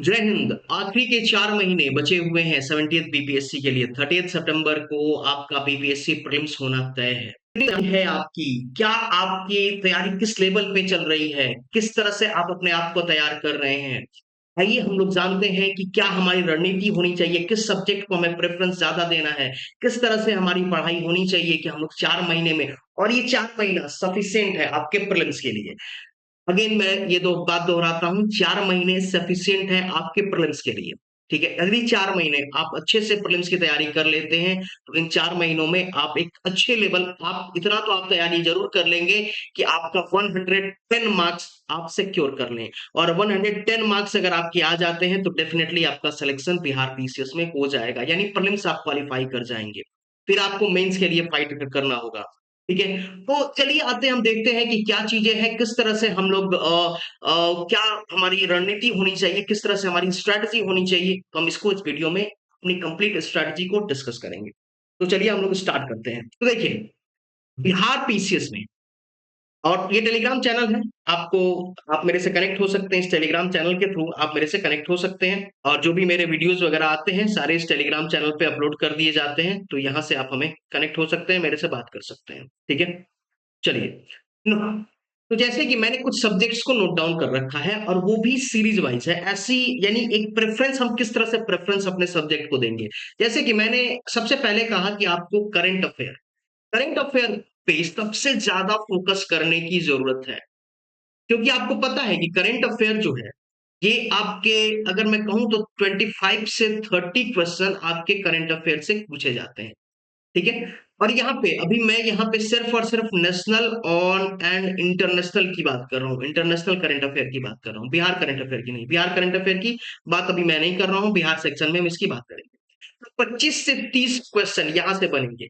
जय हिंद। आखिरी के 4 महीने बचे हुए हैं 70th बीपीएससी के लिए। 30 सितंबर को आपका बीपीएससी प्रीलिम्स होना तय है। तैयारी है आपकी, क्या आपकी तैयारी किस लेवल पे चल रही है, किस तरह से आप अपने आप को तैयार कर रहे हैं? आइए हम लोग जानते हैं कि क्या हमारी रणनीति होनी चाहिए, किस सब्जेक्ट को हमें प्रेफरेंस ज्यादा देना है, किस तरह से हमारी पढ़ाई होनी चाहिए कि हम लोग 4 महीने में, और ये 4 महीना सफिशियंट है आपके प्रीलिम्स के लिए। अगेन मैं ये दो बात दोहराता हूँ, 4 महीने सफिशियंट है आपके प्रीलिम्स के लिए। ठीक है, अगली 4 महीने आप अच्छे से प्रीलिम्स की तैयारी कर लेते हैं तो इन 4 महीनों में आप एक अच्छे लेवल, आप इतना तो आप तैयारी जरूर कर लेंगे कि आपका 110 मार्क्स आप सिक्योर कर लें। और 110 मार्क्स अगर आपके आ जाते हैं तो डेफिनेटली आपका सिलेक्शन बिहार पीसीएस में हो जाएगा, यानी प्रीलिम्स आप क्वालिफाई कर जाएंगे। फिर आपको मेंस के लिए फाइट करना होगा। ठीक है, तो चलिए आते हैं, हम देखते हैं कि क्या चीजें हैं, किस तरह से हम लोग क्या हमारी रणनीति होनी चाहिए, किस तरह से हमारी स्ट्रैटेजी होनी चाहिए। तो हम इसको इस वीडियो में अपनी कंप्लीट स्ट्रैटेजी को डिस्कस करेंगे। तो चलिए हम लोग स्टार्ट करते हैं। तो देखिए, बिहार पीसीएस में, और ये टेलीग्राम चैनल है, आपको, आप मेरे से कनेक्ट हो सकते हैं, इस टेलीग्राम चैनल के थ्रू आप मेरे से कनेक्ट हो सकते हैं। और जो भी मेरे वीडियोस वगैरह आते हैं सारे इस टेलीग्राम चैनल पे अपलोड कर दिए जाते हैं, तो यहाँ से आप हमें कनेक्ट हो सकते हैं, मेरे से बात कर सकते हैं। ठीक है, चलिए। न- तो जैसे कि मैंने कुछ सब्जेक्ट्स को नोट डाउन कर रखा है, और वो भी सीरीज वाइज है ऐसी, यानी एक प्रेफरेंस, हम किस तरह से प्रेफरेंस अपने सब्जेक्ट को देंगे। जैसे कि मैंने सबसे पहले कहा कि आपको करंट अफेयर पे सबसे ज्यादा फोकस करने की जरूरत है, क्योंकि आपको पता है कि करंट अफेयर जो है, ये आपके, अगर मैं कहूं तो 25 से 30 क्वेश्चन आपके करंट अफेयर से पूछे जाते हैं। ठीक है, और यहाँ पे अभी मैं यहाँ पे सिर्फ और सिर्फ नेशनल ऑन एंड इंटरनेशनल की बात कर रहा हूँ, इंटरनेशनल करंट अफेयर की बात कर रहा हूँ, बिहार करंट अफेयर की नहीं। बिहार करंट अफेयर की बात अभी मैं नहीं कर रहा हूँ, बिहार सेक्शन में हम इसकी बात करेंगे। तो 25 से 30 क्वेश्चन यहाँ से बनेंगे।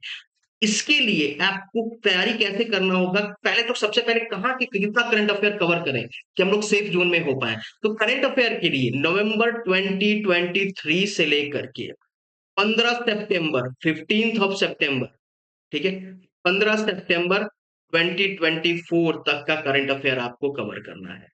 इसके लिए आपको तैयारी कैसे करना होगा, पहले तो सबसे पहले कहाँ कि कितना करंट अफेयर कवर करें कि हम लोग सेफ जोन में हो पाए। तो करंट अफेयर के लिए नवंबर 2023 से लेकर के 15 सितंबर, 15 सितंबर, ठीक है, 15 सितंबर 2024 तक का करंट अफेयर आपको कवर करना है।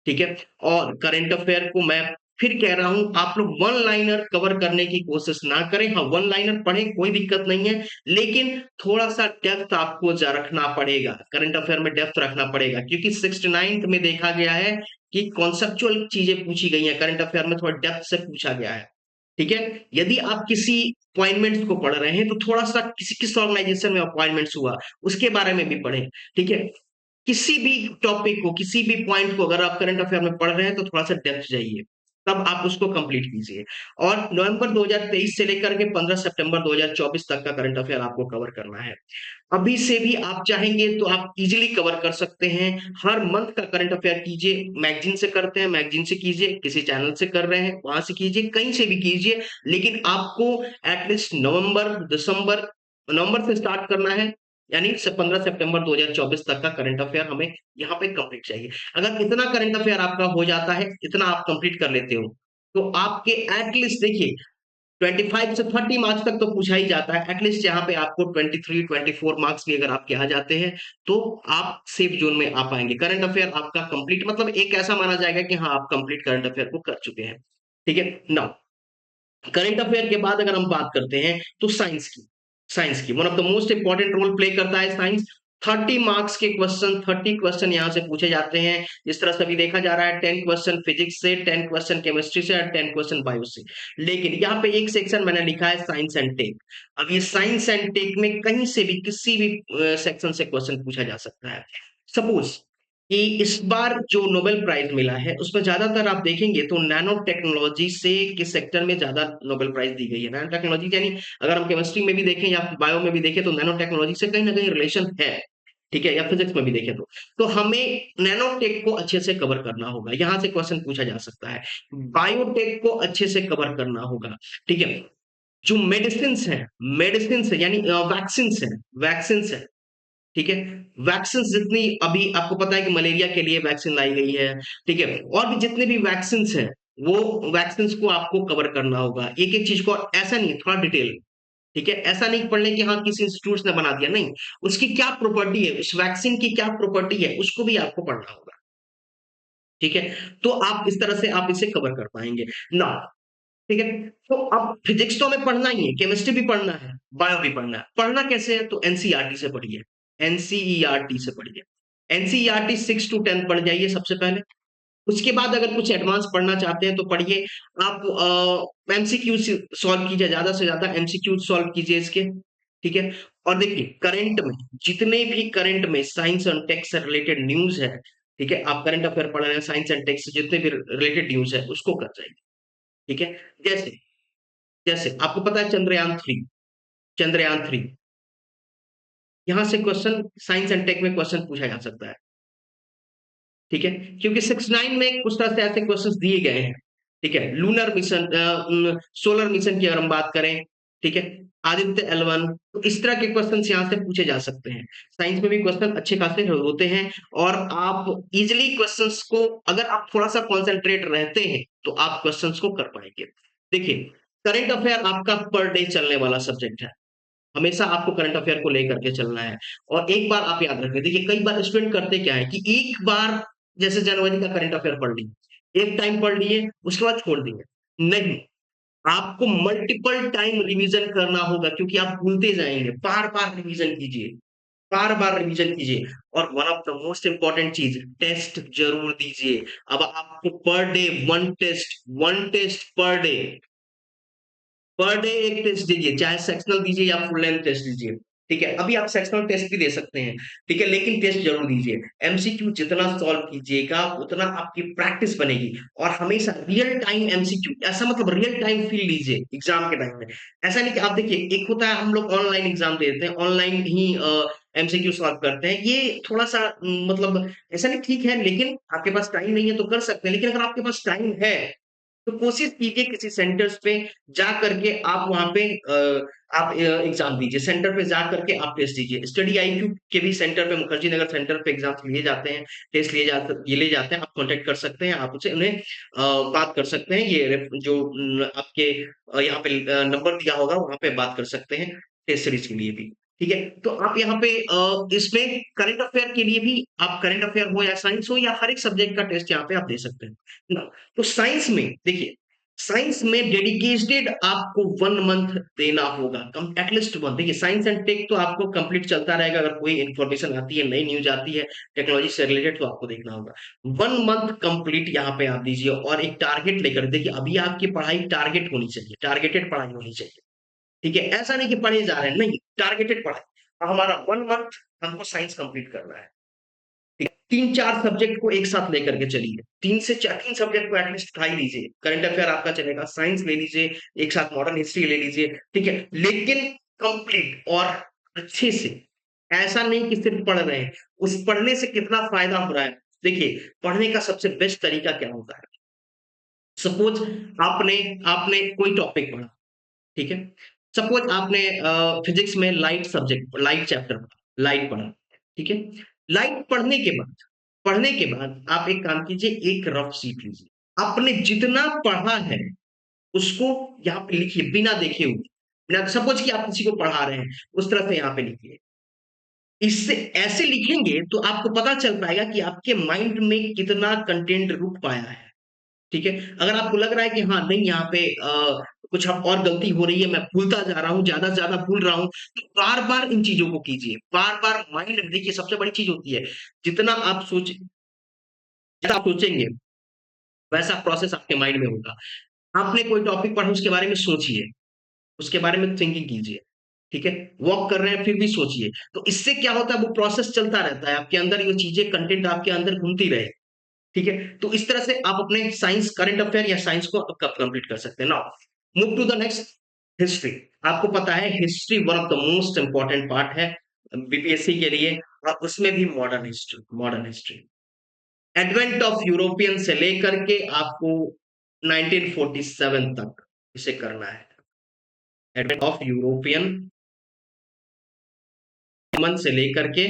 ठीक है, और करंट अफेयर को मैं फिर कह रहा हूं, आप लोग वन लाइनर कवर करने की कोशिश ना करें। हाँ, वन लाइनर पढ़ें, कोई दिक्कत नहीं है, लेकिन थोड़ा सा डेप्थ आपको रखना पड़ेगा, करंट अफेयर में डेप्थ रखना पड़ेगा, क्योंकि 69th में देखा गया है कि कॉन्सेप्चुअल चीजें पूछी गई हैं, करंट अफेयर में थोड़ा डेप्थ से पूछा गया है। ठीक है, यदि आप किसी अपॉइंटमेंट्स को पढ़ रहे हैं तो थोड़ा सा किसी किस ऑर्गेनाइजेशन में अपॉइंटमेंट्स हुआ उसके बारे में भी पढ़ें। ठीक है, किसी भी टॉपिक को, किसी भी पॉइंट को अगर आप करंट अफेयर में पढ़ रहे हैं तो थोड़ा सा डेप्थ जाइए, तब आप उसको कंप्लीट कीजिए। और नवंबर 2023 से लेकर के 15 सितंबर 2024 तक का करंट अफेयर आपको कवर करना है। अभी से भी आप चाहेंगे तो आप इजीली कवर कर सकते हैं। हर मंथ का करंट अफेयर कीजिए, मैगजीन से करते हैं मैगजीन से कीजिए, किसी चैनल से कर रहे हैं वहां से कीजिए, कहीं से भी कीजिए, लेकिन आपको एटलीस्ट नवंबर से स्टार्ट करना है, यानी 15 सितंबर 2024 तक का करंट अफेयर हमें यहाँ पे कंप्लीट चाहिए। अगर इतना करंट अफेयर आपका हो जाता है, इतना आप कंप्लीट कर लेते हो, तो आपके एटलीस्ट देखिए 25 से 30 मार्क्स तक तो पूछा ही जाता है, एटलीस्ट यहाँ पे आपको 23-24 मार्क्स भी अगर आपके आ जाते हैं तो आप सेफ जोन में आ पाएंगे। करंट अफेयर आपका कंप्लीट, मतलब एक ऐसा माना जाएगा कि हाँ आप कंप्लीट करंट अफेयर को कर चुके हैं। ठीक है, नाउ करंट अफेयर के बाद अगर हम बात करते हैं तो साइंस की one of the most important role play करता है साइंस। 30 क्वेश्चन यहाँ से पूछे जाते हैं। जिस तरह से अभी देखा जा रहा है, 10 क्वेश्चन फिजिक्स से, 10 क्वेश्चन केमिस्ट्री से और 10 क्वेश्चन बायो से। लेकिन यहाँ पे एक सेक्शन मैंने लिखा है साइंस एंड टेक। अब ये साइंस एंड टेक में कहीं से भी किसी भी सेक्शन से क्वेश्चन पूछा जा सकता है। सपोज कि इस बार जो नोबेल प्राइज मिला है उसमें ज्यादातर आप देखेंगे तो नैनो टेक्नोलॉजी से किस सेक्टर में ज्यादा नोबेल प्राइज दी गई है। नैनो टेक्नोलॉजी यानी अगर हम केमिस्ट्री में भी देखें या बायो में भी देखें तो नैनो टेक्नोलॉजी से कहीं ना कहीं रिलेशन है। ठीक है, या फिजिक्स में भी देखें तो हमें नैनो टेक को अच्छे से कवर करना होगा, यहां से क्वेश्चन पूछा जा सकता है। बायोटेक को अच्छे से कवर करना होगा। ठीक है, जो मेडिसिन है यानी वैक्सीन है। ठीक है, वैक्सीन जितनी, अभी आपको पता है कि मलेरिया के लिए वैक्सीन लाई गई है। ठीक है, और भी जितने भी वैक्सीन हैं, वो वैक्सीन को आपको कवर करना होगा, एक एक चीज को, और ऐसा नहीं, थोड़ा डिटेल। ठीक है, ऐसा नहीं पढ़ने कि हाँ किसी इंस्टीट्यूट ने बना दिया, नहीं, उसकी क्या प्रॉपर्टी है, उस वैक्सीन की क्या प्रॉपर्टी है, उसको भी आपको पढ़ना होगा। ठीक है? तो आप इस तरह से आप इसे कवर कर पाएँगे। नाउ ठीक है? तो अब फिज़िक्स तो हमें पढ़ना ही है, केमिस्ट्री भी पढ़ना है, बायो भी पढ़ना है। पढ़ना कैसे है? तो एनसीईआरटी से पढ़िए, एनसीईआरटी से पढ़िए। एनसीईआरटी 6 टू 10 पढ़ जाइए सबसे पहले। उसके बाद अगर कुछ एडवांस पढ़ना चाहते हैं तो पढ़िए। आप एमसीक्यू सॉल्व कीजिए, ज़्यादा से ज़्यादा एमसीक्यू सॉल्व कीजिए इसके, ठीक है? और देखिए करंट में जितने भी करंट में साइंस एंड टेक से रिलेटेड न्यूज़ है, ठीक है? आप करंट अफेयर पढ़ रहे हैं, साइंस एंड टेक से जितने भी रिलेटेड न्यूज़ है, उसको कर जाइए, ठीक है? जैसे जैसे आपको पता है चंद्रयान 3 यहाँ से क्वेश्चन साइंस एंड टेक में क्वेश्चन पूछा जा सकता है। ठीक है? क्योंकि 6-9 में कुछ तरह से ऐसे क्वेश्चंस दिए गए हैं, ठीक है? लूनर मिशन सोलर मिशन की अगर हम बात करें, ठीक है? आदित्य L1 तो इस तरह के क्वेश्चंस यहाँ से पूछे जा सकते हैं। साइंस में भी क्वेश्चन अच्छे खासे होते हैं और आप इज़िली क्वेश्चंस को अगर आप थोड़ा-सा कॉन्संट्रेट रहते हैं, तो आप क्वेश्चंस को कर पाएँगे। देखिए, करंट अफेयर आपका पर डे चलने वाला सब्जेक्ट है। हमेशा आपको करंट अफेयर को लेकर के चलना है और एक बार आप याद रखें देखिए कई बार स्टूडेंट करते क्या है कि एक बार जैसे जनवरी का करंट अफेयर पढ़ लिए एक टाइम पढ़ लिए उसके बाद छोड़ दिए नहीं आपको मल्टीपल टाइम रिवीजन करना होगा क्योंकि आप भूलते जाएंगे बार बार रिवीजन कीजिए बार बार रिवीजन कीजिए और one of the most important चीज टेस्ट जरूर दीजिए अब आपको per day one test per day एक टेस्ट दीजिए, चाहे सेक्शनल दीजिए या फुल लेंथ टेस्ट दीजिए। ठीक है? अभी आप सेक्शनल टेस्ट भी दे सकते हैं, ठीक है? लेकिन टेस्ट ज़रूर दीजिए। एमसीक्यू जितना सॉल्व कीजिएगा, उतना आपकी प्रैक्टिस बनेगी और हमेशा रियल टाइम एमसीक्यू ऐसा मतलब रियल टाइम फ़ील लीजिए एग्ज़ाम के टाइम में। ऐसा नहीं कि आप देखिए, एक होता है हम लोग ऑनलाइन एग्ज़ाम देते हैं, ऑनलाइन ही एमसीक्यू सॉल्व करते हैं। ये थोड़ा-सा मतलब ऐसा नहीं ठीक है, लेकिन आपके पास टाइम नहीं है तो कर सकते हैं। लेकिन अगर आपके पास टाइम है तो कोशिश कीजिए किसी सेंटर्स पे जा करके आप वहाँ पे आप एग्ज़ाम दीजिए। सेंटर पे जा करके आप टेस्ट दीजिए। स्टडी आईक्यू के भी सेंटर पे मुखर्जी नगर सेंटर पे एग्ज़ाम्स लिए जाते हैं, टेस्ट लिए जाते हैं। आप कॉन्टैक्ट कर सकते हैं, आप उनसे उन्हें बात कर सकते हैं। ये रेफ जो आपके यहाँ पे नंबर दिया होगा वहाँ पे बात कर सकते हैं, टेस्ट सीरीज़ के लिए भी। ठीक है? तो आप यहाँ पे इसमें करंट अफेयर के लिए भी आप करंट अफेयर हो या साइंस हो या हर एक सब्जेक्ट का टेस्ट यहाँ पे आप दे सकते हैं। ना तो साइंस में देखिए साइंस में डेडिकेटेड आपको 1 मंथ देना होगा कम एटलीस्ट 1 देखिए साइंस एंड टेक तो आपको कंप्लीट चलता रहेगा अगर कोई इन्फॉर्मेशन आती है नई न्यूज आती है टेक्नोलॉजी से रिलेटेड तो आपको देखना होगा 1 मंथ कंप्लीट यहाँ पे आप दीजिए और एक टारगेट लेकर देखिए अभी आपकी पढ़ाई टारगेट होनी चाहिए टारगेटेड पढ़ाई होनी चाहिए ठीक है ऐसा नहीं कि पढ़े जा रहे हैं नहीं टारगेटेड पढ़ाई हमारा 1 मंथ हमको साइंस कंप्लीट करना है 3-4 सब्जेक्ट को एक साथ लेकर के चलिए। 3 से 4 3 सब्जेक्ट को एटलीस्ट उठा ही लीजिए। करंट अफेयर आपका चलेगा, साइंस ले लीजिए, एक साथ मॉडर्न हिस्ट्री ले लीजिए, ठीक है? लेकिन कंप्लीट और अच्छे से। ऐसा नहीं कि सिर्फ पढ़ रहे हैं। उस पढ़ने से कितना फ़ायदा हो रहा है? देखिए, पढ़ने का सबसे बेस्ट तरीका क्या होता है? सपोज़ आपने आपने कोई टॉपिक पढ़ा, ठीक है? सपोज़ आपने फिज़िक्स में लाइट चैप्टर पढ़ा, लाइट पढ़ा, ठीक है? लाइट पढ़ने के बाद आप एक काम कीजिए, एक रफ शीट लीजिए। आपने जितना पढ़ा है, उसको यहाँ पे लिखिए बिना देखे हुए। बिना सपोज़ कि आप किसी को पढ़ा रहे हैं, उस तरह से यहाँ पे लिखिए। इससे ऐसे लिखेंगे तो आपको पता चल पाएगा कि आपके माइंड में कितना कंटेंट रुक पाया है। ठीक है? अगर आपको लग रहा है कि हाँ, नहीं यहाँ पे कुछ अब और गलती हो रही है, मैं भूलता जा रहा हूँ, ज़्यादा से ज़्यादा भूल रहा हूँ, तो बार-बार इन चीज़ों को कीजिए। बार-बार माइंड देखिए सबसे बड़ी चीज़ होती है, जितना आप सोच जितना आप सोचेंगे, वैसा प्रोसेस आपके माइंड में होगा। आपने कोई टॉपिक पढ़ा उसके बारे में सोचिए, उसके बारे में थिंकिंग कीजिए, ठीक है? वॉक कर रहे हैं फिर भी सोचिए। तो इससे क्या होता है वो प्रोसेस चलता रहता है, आपके अंदर ये चीज़ें कंटेंट आपके अंदर घूमती रहे। ठीक है? तो इस तरह से आप अपने साइंस करंट अफेयर या साइंस को कब कंप्लीट कर सकते हैं। Now move to the next history. आपको पता है history one of the most important part है बीपीएससी के लिए और उसमें भी modern history. Advent of European से लेकर के आपको 1947 तक इसे करना है। एडवेंट ऑफ यूरोपियन से लेकर के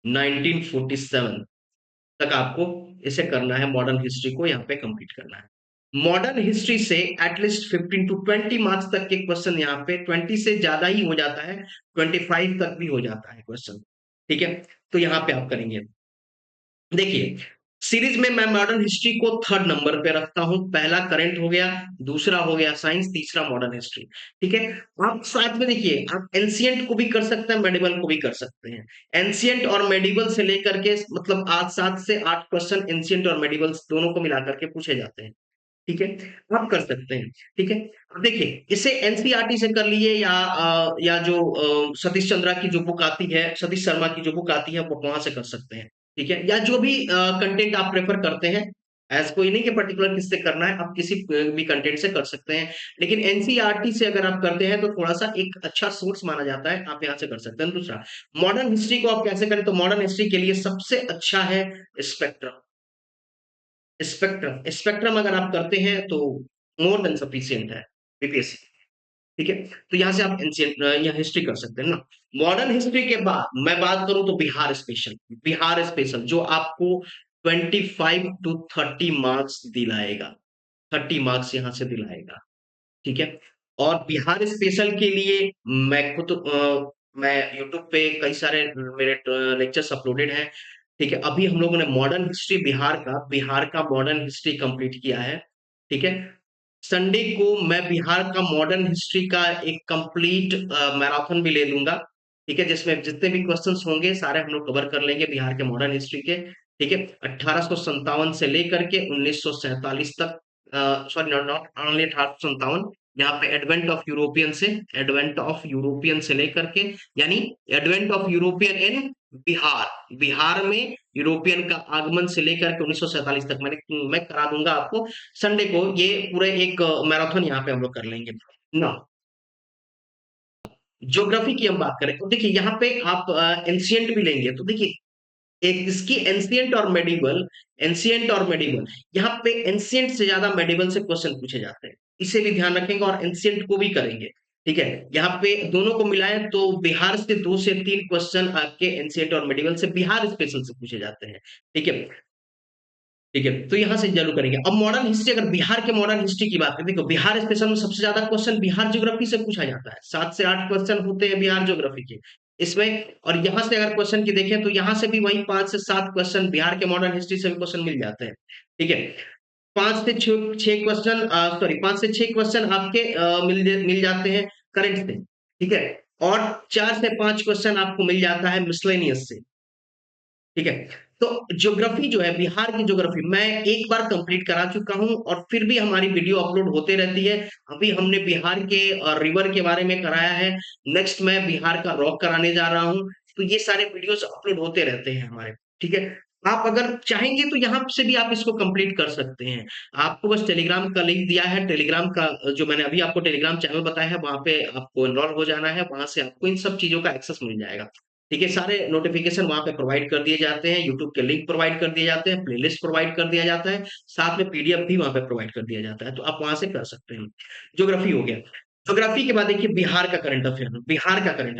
1947 तक आपको इसे करना है मॉडर्न हिस्ट्री को यहाँ पे कंप्लीट करना है। मॉडर्न हिस्ट्री से एटलीस्ट 15 टू 20 मार्क्स तक के क्वेश्चन यहाँ पे 20 से ज्यादा ही हो जाता है 25 तक भी हो जाता है क्वेश्चन ठीक है तो यहाँ पे आप करेंगे देखिए सीरीज में मैं मॉडर्न हिस्ट्री को थर्ड नंबर पे रखता हूँ। पहला करंट हो गया, दूसरा हो गया साइंस, तीसरा मॉडर्न हिस्ट्री। ठीक है। आप साथ में देखिए, आप एंशियंट को भी कर सकते हैं, मेडिवल को भी कर सकते हैं। एंशियंट और मेडिवल से लेकर के मतलब आज 7 से 8 क्वेश्चन एंशियंट और मेडिवल दोनों को मिलाकर के पूछे जाते हैं। ठीक है, आप कर सकते हैं। ठीक है। अब देखिए, इसे एनसीईआरटी से कर लिए या जो सतीश चंद्रा की जो बुक आती है, सतीश शर्मा की जो बुक आती है, वो वहां से कर सकते हैं। ठीक है, या जो भी कंटेंट आप प्रेफर करते हैं, ऐसा कोई नहीं कि पर्टिकुलर किससे करना है, आप किसी भी कंटेंट से कर सकते हैं। लेकिन एनसीईआरटी से अगर आप करते हैं तो थोड़ा सा एक अच्छा सोर्स माना जाता है, आप यहाँ से कर सकते हैं। दूसरा, मॉडर्न हिस्ट्री को आप कैसे करें, तो मॉडर्न हिस्ट्री के लिए सबसे अच्छा है स्पेक्ट्रम। स्पेक्ट्रम स्पेक्ट्रम अगर आप करते हैं तो मोर देन सफिशिएंट है बीपीएससी। ठीक है। तो यहाँ से आप एंशियंट या हिस्ट्री कर सकते हैं ना। मॉडर्न हिस्ट्री के बाद मैं बात करूं तो बिहार स्पेशल। बिहार स्पेशल जो आपको 25 to 30 मार्क्स दिलाएगा, 30 मार्क्स यहाँ से दिलाएगा। ठीक है। और बिहार स्पेशल के लिए मैं खुद मैं यूट्यूब पे कई सारे मेरे लेक्चर्स अपलोडेड हैं। ठीक है, अभी हम लोगों ने मॉडर्न हिस्ट्री बिहार का मॉडर्न हिस्ट्री कंप्लीट किया है। ठीक है। संडे को मैं बिहार का मॉडर्न हिस्ट्री का एक कंप्लीट मैराथन भी ले लूंगा। ठीक है, जिसमें जितने भी क्वेश्चंस होंगे सारे हम लोग कवर कर लेंगे बिहार के मॉडर्न हिस्ट्री के। ठीक है, 1857 से लेकर के 1947 तक, सॉरी, नॉट नॉट ओनली 1857, यहाँ पे एडवेंट ऑफ यूरोपियन से लेकर के, यानी एडवेंट ऑफ यूरोपियन इन बिहार, बिहार में यूरोपियन का आगमन से लेकर के 1947 तक मैं करा दूंगा आपको। संडे को ये पूरे एक मैराथन यहाँ पे हम लोग कर लेंगे ना। ज्योग्राफी की हम बात करें तो देखिए, यहाँ पे आप एंशियंट भी लेंगे तो देखिए, एक इसकी एंशियंट और मेडिवल, यहाँ पे एंशियंट से ज्यादा मेडिवल से क्वेश्चन पूछे जाते हैं। इसे भी ध्यान रखेंगे और एंशियंट को भी करेंगे। ठीक है, यहाँ पे दोनों को मिलाएं तो बिहार से 2 से 3 क्वेश्चन आपके एंशियंट और मेडिवल से बिहार स्पेशल से पूछे जाते हैं। ठीक है। ठीक है, तो यहां से जरूर करेंगे। अब मॉडर्न हिस्ट्री, अगर बिहार के मॉडर्न हिस्ट्री की बात करें, देखो बिहार स्पेशल में सबसे ज्यादा क्वेश्चन बिहार ज्योग्राफी से पूछा जाता है, 7 से 8 क्वेश्चन होते हैं बिहार ज्योग्राफी के इसमें। और यहां से अगर क्वेश्चन की देखें तो यहां से भी वही 5 से 7 क्वेश्चन बिहार के मॉडर्न हिस्ट्री से भी क्वेश्चन मिल जाते हैं। ठीक है, 5 से 6 क्वेश्चन आपके मिल जाते हैं करंट से। ठीक है, और 4 से 5 क्वेश्चन आपको मिल जाता है मिसलेनियस से। ठीक है। तो ज्योग्राफी जो है, बिहार की ज्योग्राफी मैं एक बार कंप्लीट करा चुका हूं और फिर भी हमारी वीडियो अपलोड होते रहती है। अभी हमने बिहार के रिवर के बारे में कराया है। नेक्स्ट मैं बिहार का रॉक कराने जा रहा हूं। तो ये सारे वीडियोस अपलोड होते रहते हैं हमारे। ठीक है। आप अगर चाहेंगे तो यहाँ से भी आप इसको कंप्लीट कर सकते हैं। आपको बस टेलीग्राम का लिंक दिया है, टेलीग्राम का जो मैंने अभी आपको टेलीग्राम चैनल बताया है, वहां पे आपको एनरोल हो जाना है, वहां से आपको इन सब चीजों का एक्सेस मिल जाएगा। ठीक है, सारे नोटिफिकेशन वहां पे प्रोवाइड कर दिए जाते हैं, यूट्यूब के लिंक प्रोवाइड कर दिए जाते हैं, प्लेलिस्ट प्रोवाइड कर दिया जाता है, साथ में पीडीएफ भी वहां पे प्रोवाइड कर दिया जाता है, तो आप वहां से कर सकते हैं। ज्योग्राफी हो गया। ज्योग्राफी के बाद देखिए बिहार का करंट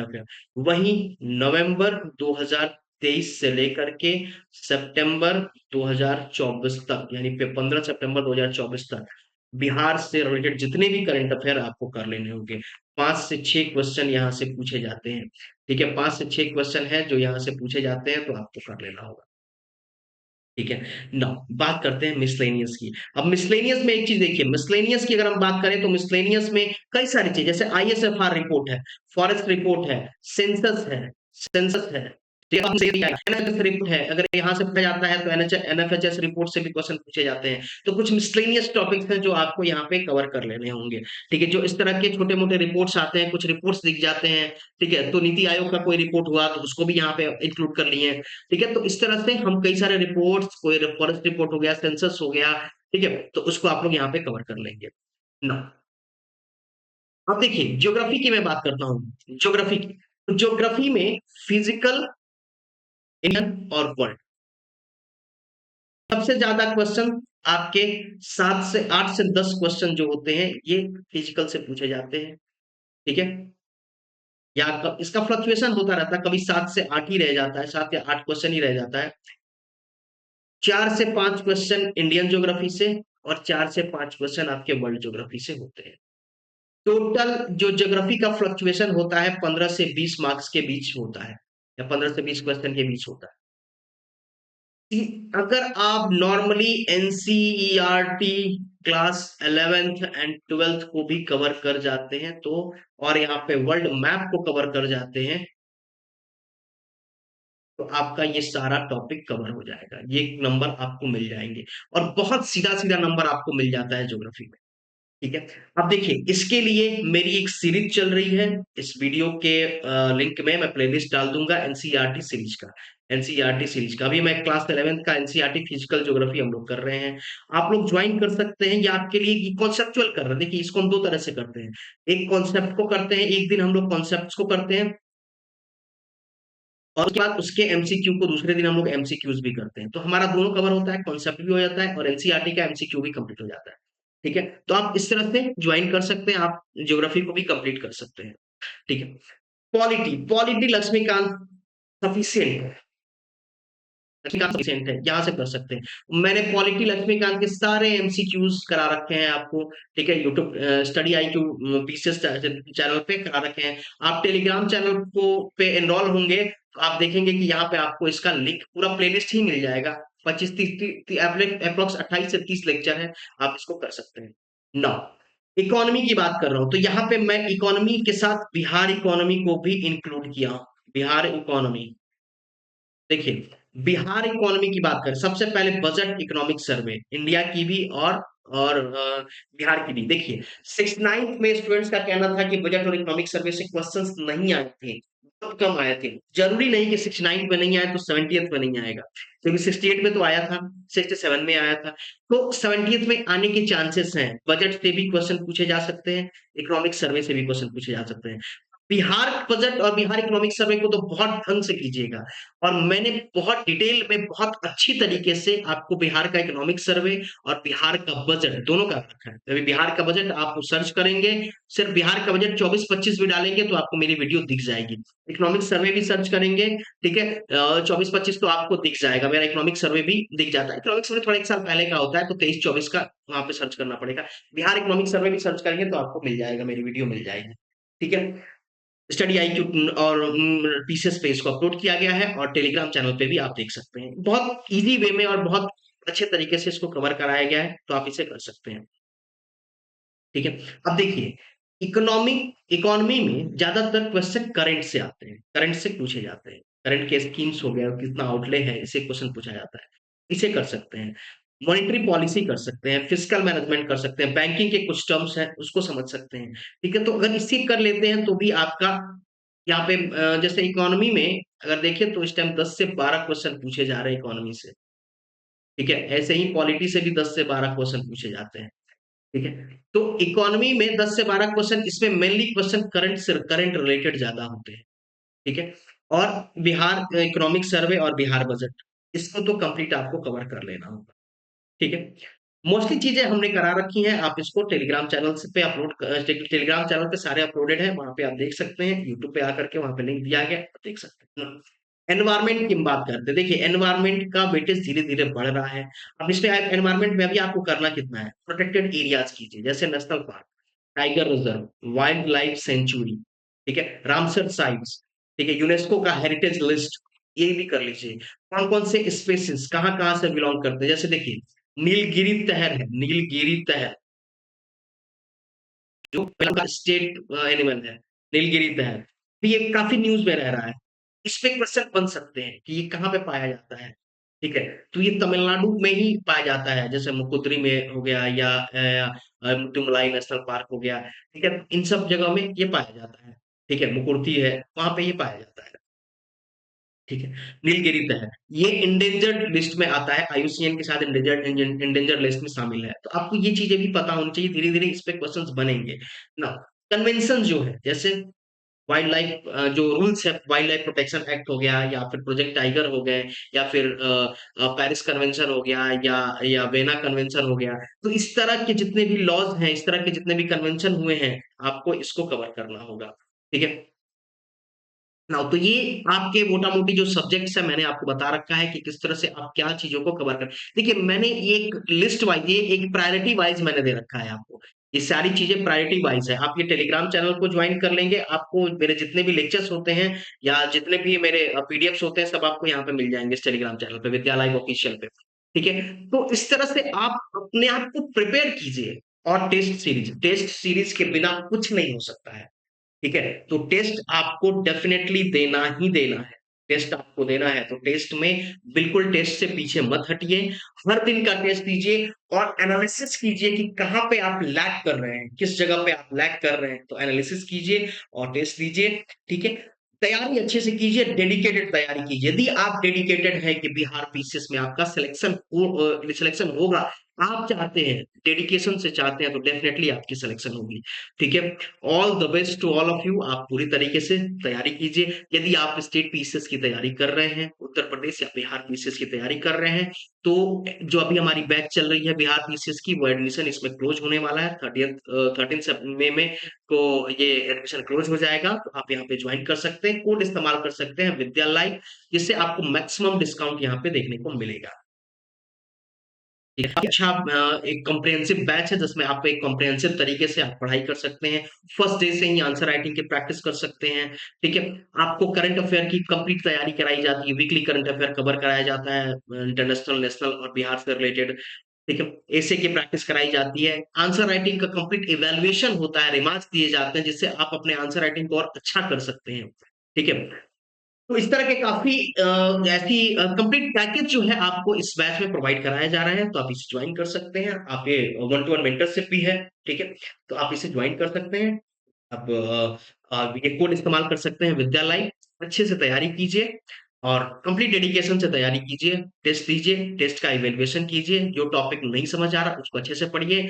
अफेयर, वही नवंबर 2023 से लेकर के सितंबर 2024 तक, यानी 15 सितंबर 2024 तक बिहार से रिलेटेड जितने भी करंट अफेयर आपको कर लेने होंगे। 5 से 6 क्वेश्चन यहाँ से पूछे जाते हैं। ठीक है, 5 से 6 क्वेश्चन है जो यहाँ से पूछे जाते हैं, तो आपको कर लेना होगा। ठीक है ना। बात करते हैं मिसलेनियस की। अब मिसलेनियस में एक चीज देखिए, मिसलेनियस की अगर हम बात करें तो मिसलेनियस में कई सारी चीज, जैसे आईएसएफआर रिपोर्ट है, फॉरेस्ट रिपोर्ट है, सेंसस है एनएफएच रिपोर्ट है। अगर यहाँ से पूछा जाता है तो एनएफएचएस रिपोर्ट से भी क्वेश्चन पूछे जाते हैं। तो कुछ मिसलेनियस टॉपिक्स हैं जो आपको यहाँ पे कवर कर लेने होंगे। ठीक है, जो इस तरह के छोटे मोटे रिपोर्ट्स आते हैं, कुछ रिपोर्ट्स दिख जाते हैं। ठीक है, तो नीति आयोग का कोई रिपोर्ट हुआ तो उसको भी यहाँ पे इंक्लूड कर लिए। ठीक है, तो इस तरह से हम कई सारे रिपोर्ट्स, कोई फॉरेस्ट रिपोर्ट हो गया, सेंसस हो गया, ठीक है, तो उसको आप लोग यहाँ पे कवर कर लेंगे ना। अब देखिए ज्योग्राफी की मैं बात करता हूँ। ज्योग्राफी में फिजिकल, इंडियन और वर्ल्ड, सबसे ज्यादा क्वेश्चन आपके 7 से 8 से 10 क्वेश्चन जो होते हैं ये फिजिकल से पूछे जाते हैं। ठीक है, या इसका फ्लक्चुएशन होता रहता है, कभी 7 से 8 ही रह जाता है, 7 या 8 क्वेश्चन ही रह जाता है। 4 से 5 क्वेश्चन इंडियन ज्योग्राफी से और 4 से 5 क्वेश्चन आपके वर्ल्ड ज्योग्राफी से होते हैं। टोटल जो ज्योग्राफी का फ्लक्चुएशन होता है 15 से 20 मार्क्स के बीच होता है, या 15 से 20 क्वेश्चन के बीच होता है। अगर आप normally NCERT class 11th and 12th को भी कवर कर जाते हैं तो, और यहाँ पे वर्ल्ड मैप को कवर कर जाते हैं, तो आपका ये सारा टॉपिक कवर हो जाएगा, ये नंबर आपको मिल जाएंगे। और बहुत सीधा सीधा नंबर आपको मिल जाता है ज्योग्राफी में। ठीक है। अब देखिए, इसके लिए मेरी एक सीरीज चल रही है। इस वीडियो के लिंक में मैं प्लेलिस्ट डाल दूंगा एनसीईआरटी सीरीज का। एनसीईआरटी सीरीज का अभी मैं क्लास 11th का एनसीईआरटी फिजिकल ज्योग्राफी हम लोग कर रहे हैं। आप लोग ज्वाइन कर सकते हैं, या आपके लिए कॉन्सेप्चुअल कर रहे हैं। देखिए, इसको हम दो तरह से करते हैं। एक कॉन्सेप्ट को करते हैं, एक दिन हम लोग कॉन्सेप्ट को करते हैं, और उसके बाद उसके एमसीक्यू को दूसरे दिन हम लोग एमसीक्यूज भी करते हैं। तो हमारा दोनों कवर होता है, कॉन्सेप्ट भी हो जाता है और एनसीईआरटी का एमसीक्यू भी कंप्लीट हो जाता है। ठीक है। तो आप इस तरह से ज्वाइन कर सकते हैं, आप ज्योग्राफी को भी कंप्लीट कर सकते हैं। ठीक है। पॉलिटी, पॉलिटी लक्ष्मीकांत सफिशियंट है। लक्ष्मीकांत सफिशियंट है, यहाँ से कर सकते हैं। मैंने पॉलिटी लक्ष्मीकांत के सारे एमसीक्यूज करा रखे हैं आपको। ठीक है। YouTube study IQ PCS channel पे करा रखे हैं। आप टेलीग्राम चैनल को पे एनरोल होंगे तो आप देखेंगे कि यहाँ पे आपको इसका लिंक पूरा प्लेलिस्ट ही मिल जाएगा। 25-30 अप्रोक्स 28 से 30 लेक्चर है, आप इसको कर सकते हैं। नौ, इकोनॉमी की बात कर रहा हूं तो यहाँ पे मैं इकोनॉमी के साथ बिहार इकोनॉमी को भी इंक्लूड किया हूं। बिहार इकोनॉमी, देखिए, बिहार इकोनॉमी की बात करें, सबसे पहले बजट इकोनॉमिक सर्वे इंडिया की भी और बिहार की भी। देखिए, 6th-9th में स्टूडेंट्स का कहना था कि बजट और इकोनॉमिक सर्वे से क्वेश्चंस नहीं आए थे, बहुत कम आए थे। जरूरी नहीं कि 6th-9th में नहीं आए तो 70th में नहीं आएगा, क्योंकि 68 में तो आया था, 67 में आया था। तो 70th में आने के चांसेस हैं। बजट से भी क्वेश्चन पूछे जा सकते हैं, इकोनॉमिक सर्वे से भी क्वेश्चन पूछे जा सकते हैं। बिहार बजट और बिहार इकोनॉमिक सर्वे को तो बहुत ढंग से कीजिएगा, और मैंने बहुत डिटेल में बहुत अच्छी तरीके से आपको बिहार का इकोनॉमिक सर्वे और बिहार का बजट दोनों का रखा है। अभी बिहार का बजट आप सर्च करेंगे, सिर्फ बिहार का बजट 24-25 भी डालेंगे तो आपको मेरी वीडियो दिख जाएगी। इकोनॉमिक सर्वे भी सर्च करेंगे, ठीक है, 24-25 तो आपको दिख जाएगा, मेरा इकोनॉमिक सर्वे भी दिख जाता है। इकोनॉमिक सर्वे थोड़ा एक साल पहले का होता है, तो 23-24 का वहां पे सर्च करना पड़ेगा। बिहार इकोनॉमिक सर्वे भी सर्च करेंगे तो आपको मिल जाएगा, मेरी वीडियो मिल जाएगी। ठीक है। स्टडी आईक्यू और पीसीएस पे इसको अपलोड किया गया है, और टेलीग्राम चैनल पे भी आप देख सकते हैं। बहुत इजी वे में और बहुत अच्छे तरीके से इसको कवर कराया गया है, तो आप इसे कर सकते हैं। ठीक है। अब देखिए, इकोनॉमिक इकोनॉमी में ज्यादातर क्वेश्चन करंट से आते हैं, करंट से पूछे जाते हैं। करंट के स्कीम्स हो गया, कितना आउटले है, इसे क्वेश्चन पूछा जाता है। इसे कर सकते हैं। मॉनेटरी पॉलिसी कर सकते हैं, फिस्कल मैनेजमेंट कर सकते हैं, बैंकिंग के कुछ टर्म्स हैं उसको समझ सकते हैं। ठीक है। तो अगर इसी कर लेते हैं तो भी आपका यहाँ पे जैसे इकोनॉमी में अगर देखें तो इस टाइम 10 से 12 क्वेश्चन पूछे जा रहे हैं इकोनॉमी से। ठीक है। ऐसे ही पॉलिटी से भी 10 से 12 क्वेश्चन पूछे जाते हैं। ठीक है। तो इकोनॉमी में 10 से 12 क्वेश्चन, इसमें मेनली क्वेश्चन करंट से करंट रिलेटेड ज्यादा होते हैं। ठीक है। और बिहार इकोनॉमिक सर्वे और बिहार बजट, इसको तो कंप्लीट आपको कवर कर लेना होगा। ठीक है। मोस्टली चीजें हमने करा रखी हैं, आप इसको टेलीग्राम चैनल से पे अपलोड, टेलीग्राम चैनल पे सारे अपलोडेड हैं, वहां पे आप देख सकते हैं। यूट्यूब पे आकर के वहां पे लिंक दिया गया है, आप देख सकते हैं। एनवायरमेंट की हम बात करते हैं। देखिए, एनवायरमेंट का वेटेज धीरे धीरे बढ़ रहा है। अब इसमें एनवायरमेंट में अभी आपको करना कितना है, प्रोटेक्टेड एरियाज कीजिए, जैसे national park, tiger reserve, wild life sanctuary, ठीक है, रामसर साइट्स, ठीक है, यूनेस्को का हेरिटेज लिस्ट, ये भी कर लीजिए। कौन कौन से स्पेसिस कहाँ कहाँ से बिलोंग करते हैं, जैसे देखिए, नीलगिरी तहर है, नीलगिरी तहर जो स्टेट एनिमल है, नीलगिरी तहर। तो ये काफी न्यूज में रह रहा है। इस पे क्वेश्चन बन सकते हैं कि ये कहाँ पे पाया जाता है। ठीक है। तो ये तमिलनाडु में ही पाया जाता है, जैसे मुकुद्री में हो गया, या मुट्टुमलाई नेशनल पार्क हो गया। ठीक है। इन सब जगह में ये पाया जाता है। ठीक है। मुकुर्ती है, वहां पे ये पाया जाता है। ठीक है। नीलगिरी तहर ये इंडेंजर्ड लिस्ट में आता है, आईयूसीएन के साथ इंडेंजर्ड लिस्ट में शामिल है। तो आपको ये चीजें भी पता होनी चाहिए, धीरे धीरे इस पे क्वेश्चंस बनेंगे ना। कन्वेंशन जो है, जैसे वाइल्ड लाइफ जो रूल्स है, वाइल्ड लाइफ प्रोटेक्शन एक्ट हो गया, या फिर प्रोजेक्ट टाइगर हो गए, या फिर पेरिस कन्वेंशन हो गया, या वेना कन्वेंशन हो गया। तो इस तरह के जितने भी लॉज हैं, इस तरह के जितने भी कन्वेंशन हुए हैं, आपको इसको कवर करना होगा। ठीक है ना। तो ये आपके मोटा-मोटी जो सब्जेक्ट्स है, मैंने आपको बता रखा है कि किस तरह से आप क्या चीज़ों को कवर कर। देखिए, मैंने एक लिस्ट वाइज़, ये एक प्रायोरिटी वाइज़ मैंने दे रखा है आपको। ये सारी चीजें प्रायोरिटी वाइज है। आप ये टेलीग्राम चैनल को ज्वाइन कर लेंगे, आपको मेरे जितने भी लेक्चर्स होते हैं या जितने भी मेरे पीडीएफ्स होते हैं, सब आपको यहाँ पे मिल जाएंगे इस टेलीग्राम चैनल पे, विद्यालय ऑफिशियल पे। ठीक है, तो इस तरह से आप अपने आप को प्रिपेयर कीजिए। और टेस्ट सीरीज के बिना कुछ नहीं हो सकता है। ठीक है, तो टेस्ट आपको डेफिनेटली देना ही देना है। टेस्ट आपको देना है, तो टेस्ट में बिल्कुल टेस्ट से पीछे मत हटिए। हर दिन का टेस्ट दीजिए और एनालिसिस कीजिए कि कहाँ पे आप लैग कर रहे हैं, किस जगह पे आप लैग कर रहे हैं, तो एनालिसिस कीजिए और टेस्ट दीजिए। ठीक है, तैयारी अच्छे से कीजिए, डेडिकेटेड तैयारी कीजिए। यदि आप डेडिकेटेड है कि बिहार पीसीएस में आपका सिलेक्शन होगा, आप चाहते हैं, डेडिकेशन से चाहते हैं, तो डेफिनेटली आपकी सिलेक्शन होगी। ठीक है, all the best to all of you. आप पूरी तरीके से तैयारी कीजिए। यदि आप स्टेट पीसीएस की तैयारी कर रहे हैं, उत्तर प्रदेश या बिहार पीसीएस की तैयारी कर रहे हैं, तो जो अभी हमारी बैच चल रही है बिहार पीसीएस की, वो एडमिशन इसमें क्लोज होने वाला है 13 मई में। तो ये एडमिशन क्लोज हो जाएगा, तो आप यहाँ पे ज्वाइन कर सकते हैं, कोड इस्तेमाल कर सकते हैं विद्यालय, जिससे आपको मैक्सिमम डिस्काउंट यहाँ पे देखने को मिलेगा। अच्छा, एक कॉम्प्रिहेंसिव बैच है जिसमें आप एक कॉम्प्रिहेंसिव तरीके से आप पढ़ाई कर सकते हैं। फर्स्ट डे से ही आंसर राइटिंग की प्रैक्टिस कर सकते हैं। ठीक है, आपको करंट अफेयर की कंप्लीट तैयारी कराई जाती है, वीकली करंट अफेयर कवर कराया जाता है, इंटरनेशनल, नेशनल और बिहार से रिलेटेड। ठीक है, ऐसे की प्रैक्टिस कराई जाती है। आंसर राइटिंग का कंप्लीट इवैल्यूएशन होता है, रिमार्क्स दिए जाते हैं, जिससे आप अपने आंसर राइटिंग को और अच्छा कर सकते हैं। ठीक है, तो इस तरह के काफ़ी ऐसी कंप्लीट पैकेज जो है आपको इस बैच में प्रोवाइड कराया जा रहा है, तो आप इसे ज्वाइन कर सकते हैं। आप ये वन टू वन मेंटरशिप भी है, ठीक है? तो आप इसे ज्वाइन कर सकते हैं। आप ये कोड इस्तेमाल कर सकते हैं विद्यालय। अच्छे से तैयारी कीजिए और कंप्लीट डेडिकेशन से तैयारी कीजिए, टेस्ट दीजिए, टेस्ट का इवैल्यूएशन कीजिए, जो टॉपिक नहीं समझ आ रहा उसको अच्छे से पढ़िए।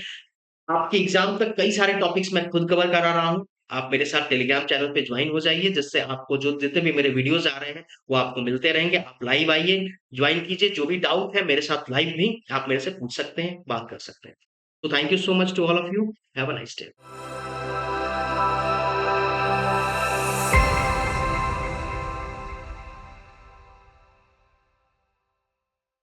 आपके एग्जाम तक कई सारे टॉपिक्स मैं खुद कवर करा रहा हूँ। आप मेरे साथ टेलीग्राम चैनल पे ज्वाइन हो जाइए, जिससे आपको जो जितने भी मेरे वीडियोज़ आ रहे हैं, वो आपको मिलते रहेंगे। आप लाइव आइए, ज्वाइन कीजिए, जो भी डाउट है मेरे साथ लाइव भी आप मेरे से पूछ सकते हैं, बात कर सकते हैं। तो thank you so much to all of you. Have a nice day.